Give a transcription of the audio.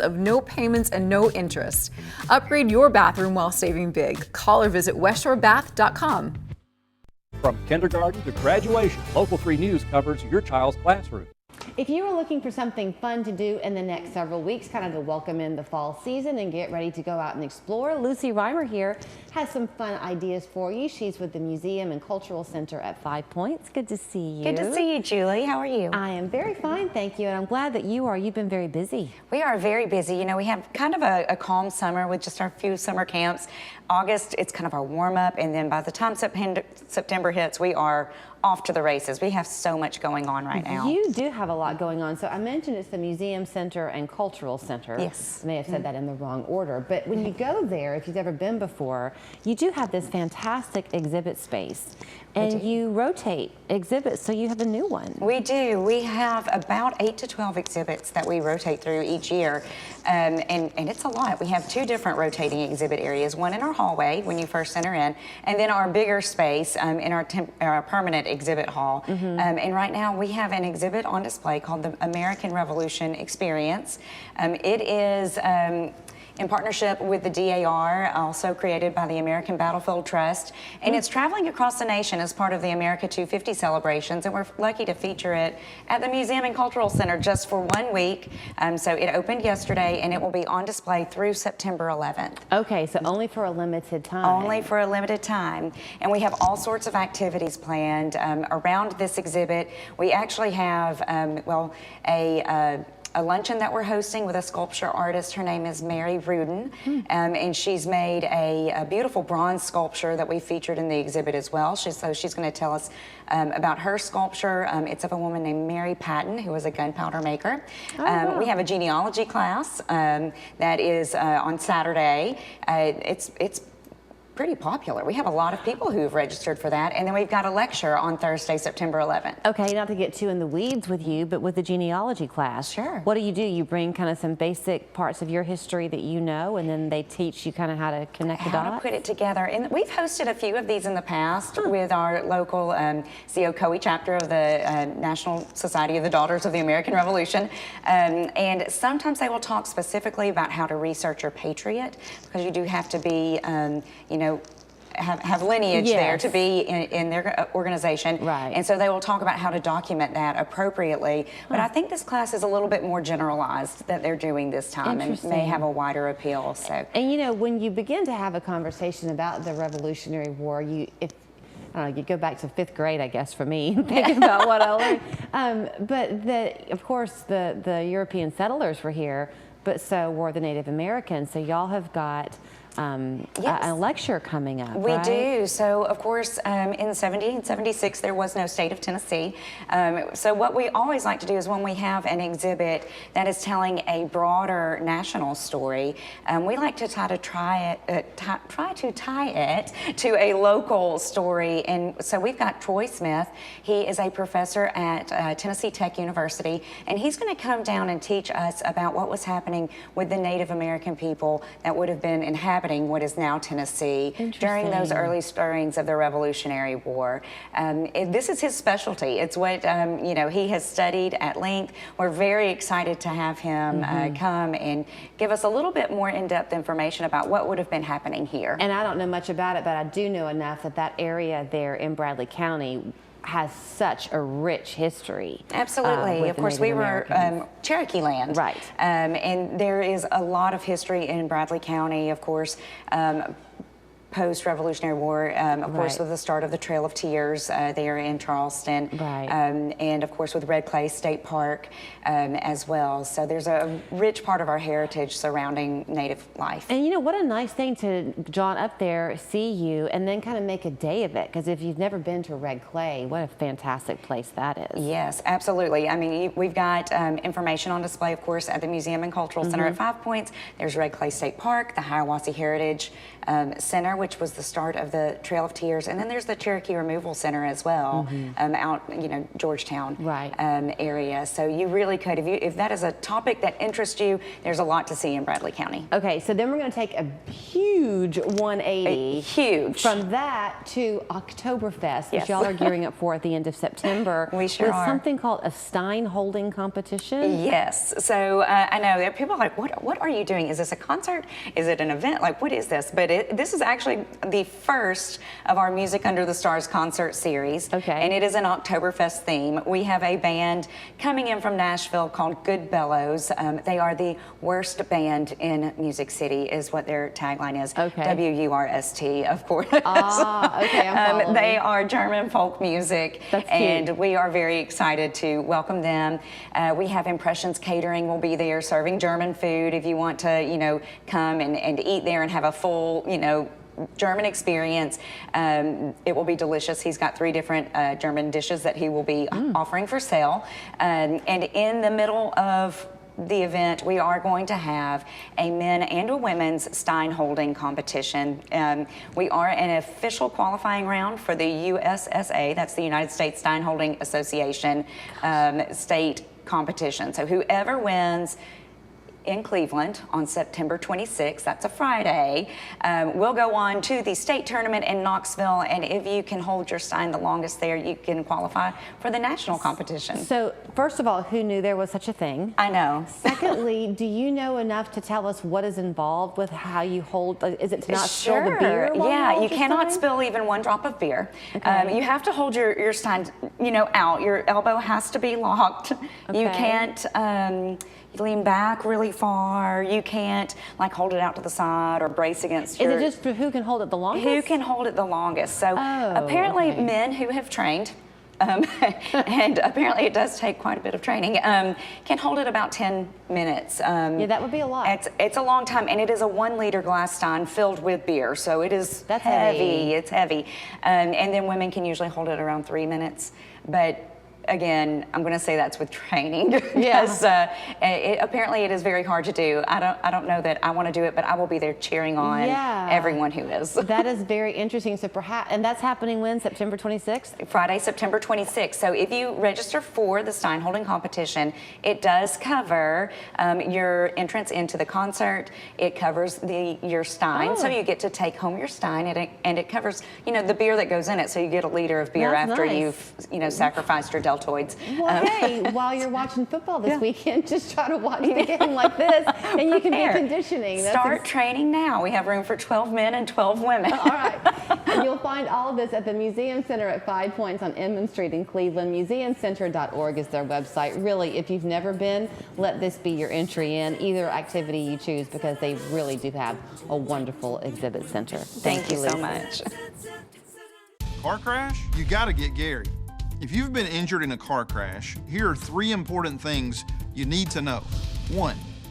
of no payments and no interest. Upgrade your bathroom while saving big. Call or visit westshorebath.com. From kindergarten to graduation, Local 3 News covers your child's classroom. If you are looking for something fun to do in the next several weeks, kind of to welcome in the fall season and get ready to go out and explore, Lucy Reimer here has some fun ideas for you. She's with the Museum and Cultural Center at 5 Points. Good to see you. Good to see you, Julie. How are you? I am very fine, thank you, and I'm glad that you are. You've been very busy. We are very busy. You know, we have kind of a calm summer with just our few summer camps. August, it's kind of our warm-up, and then by the time September hits, we are off to the races. We have so much going on right now. You do have a lot going on. So I mentioned it's the Museum Center and Cultural Center. Yes. I may have said that in the wrong order, but when you go there, if you've ever been before, you do have this fantastic exhibit space. And you rotate exhibits, so you have a new one. We do. We have about 8 to 12 exhibits that we rotate through each year, and it's a lot. We have 2 different rotating exhibit areas, one in our hallway when you first enter in, and then our bigger space in our permanent exhibit hall. And right now we have an exhibit on display called the American Revolution Experience. It is in partnership with the DAR, also created by the American Battlefield Trust. And it's traveling across the nation as part of the America 250 celebrations, and we're lucky to feature it at the Museum and Cultural Center just for 1 week. So it opened yesterday, and it will be on display through September 11th. Okay, so only for a limited time. Only for a limited time. And we have all sorts of activities planned around this exhibit. We actually have, a luncheon that we're hosting with a sculpture artist. Her name is Mary Rudin, and she's made a beautiful bronze sculpture that we featured in the exhibit as well. She's going to tell us about her sculpture. It's of a woman named Mary Patton, who was a gunpowder maker. Wow. We have a genealogy class that is on Saturday. It's pretty popular. We have a lot of people who have registered for that, and then we've got a lecture on Thursday, September 11th. Okay, not to get too in the weeds with you, but with the genealogy class, sure. What do? You bring kind of some basic parts of your history that you know, and then they teach you kind of how to connect the dots? How to put it together. And we've hosted a few of these in the past with our local COCOE chapter of the National Society of the Daughters of the American Revolution. And sometimes they will talk specifically about how to research your patriot, because you do have to be, have lineage there to be in their organization. Right. And so they will talk about how to document that appropriately. But I think this class is a little bit more generalized that they're doing this time and may have a wider appeal. So. And you know, when you begin to have a conversation about the Revolutionary War, you go back to 5th grade, I guess, for me, thinking about what I learned. But of course, the European settlers were here, but so were the Native Americans. So y'all have got a lecture coming up, We right? do. So, of course, in 1776, there was no state of Tennessee. So what we always like to do is when we have an exhibit that is telling a broader national story, we like to try to tie it to a local story. And so we've got Troy Smith. He is a professor at Tennessee Tech University, and he's going to come down and teach us about what was happening with the Native American people that would have been inhabiting what is now Tennessee during those early stirrings of the Revolutionary War. This is his specialty. It's what he has studied at length. We're very excited to have him come and give us a little bit more in-depth information about what would have been happening here. And I don't know much about it, but I do know enough that that area there in Bradley County has such a rich history. Absolutely. Of course, we were Cherokee land. Right. And there is a lot of history in Bradley County, of course. Post-Revolutionary War, of course, with the start of the Trail of Tears there in Charleston, and of course with Red Clay State Park as well. So there's a rich part of our heritage surrounding Native life. And you know, what a nice thing to jaunt up there, see you, and then kind of make a day of it, because if you've never been to Red Clay, what a fantastic place that is. Yes, absolutely. I mean, we've got information on display, of course, at the Museum and Cultural Center at 5 Points. There's Red Clay State Park, the Hiawassee Heritage Center, which was the start of the Trail of Tears, and then there's the Cherokee Removal Center as well, out, Georgetown Right. Area. So you really could, if that is a topic that interests you, there's a lot to see in Bradley County. Okay, so then we're going to take a huge 180. Huge. From that to Ocktoberfest, which Yes. y'all are gearing up for at the end of September. We sure with are. something called a Stein holding competition. Yes. So I know that people are like, what are you doing? Is this a concert? Is it an event? Like, what is this? But this is actually the first of our Music Under the Stars concert series. Okay. And it is an Ocktoberfest theme. We have a band coming in from Nashville called Good Bellows. They are the worst band in Music City, is what their tagline is. Okay. WURST, of course. Ah, okay, I'm following. They are German folk music. That's cute. And we are very excited to welcome them. We have Impressions Catering will be there serving German food if you want to, come and eat there and have a full, German experience. It will be delicious. He's got 3 different German dishes that he will be offering for sale. And in the middle of the event, we are going to have a men and a women's Stein holding competition. We are an official qualifying round for the USSA, that's the United States Stein Holding Association state competition. So whoever wins in Cleveland on September 26th, that's a Friday, we'll go on to the state tournament in Knoxville, and if you can hold your Stein the longest there, you can qualify for the national competition. So, first of all, who knew there was such a thing? I know. Secondly, do you know enough to tell us what is involved with how you hold? Is it to not spill the beer? while Yeah, hold you your cannot Stein? spill even 1 drop of beer. Okay. You have to hold your Stein, out. Your elbow has to be locked. You Okay. can't lean back really far. You can't hold it out to the side or brace against your... Is it just for who can hold it the longest? Who can hold it the longest? So apparently okay. men who have trained, and apparently it does take quite a bit of training, can hold it about 10 minutes. Yeah, that would be a lot. It's a long time, and it is a 1-liter glass Stein filled with beer, so it is That's heavy. heavy. It's heavy. And then women can usually hold it around 3 minutes. But again, I'm going to say that's with training because apparently it is very hard to do. I don't know that I want to do it, but I will be there cheering on everyone who is. That is very interesting. So perhaps, and that's happening when? September 26th? Friday, September 26th. So if you register for the Stein holding competition, it does cover your entrance into the concert. It covers your Stein, so you get to take home your Stein, and it covers the beer that goes in it. So you get a liter of beer That's after nice. you've sacrificed your deltoids. Well, hey, while you're watching football this weekend, just try to watch the game like this, and you can be Prepare. conditioning. That's Start training now. We have room for 12 men and 12 women. All right. And you'll find all of this at the Museum Center at 5 Points on Inman Street in Cleveland. Museumcenter.org is their website. Really, if you've never been, let this be your entry in either activity you choose, because they really do have a wonderful exhibit center. Thank you so Lisa. much. Car crash? You gotta get Gary. If you've been injured in a car crash, here are 3 important things you need to know. 1,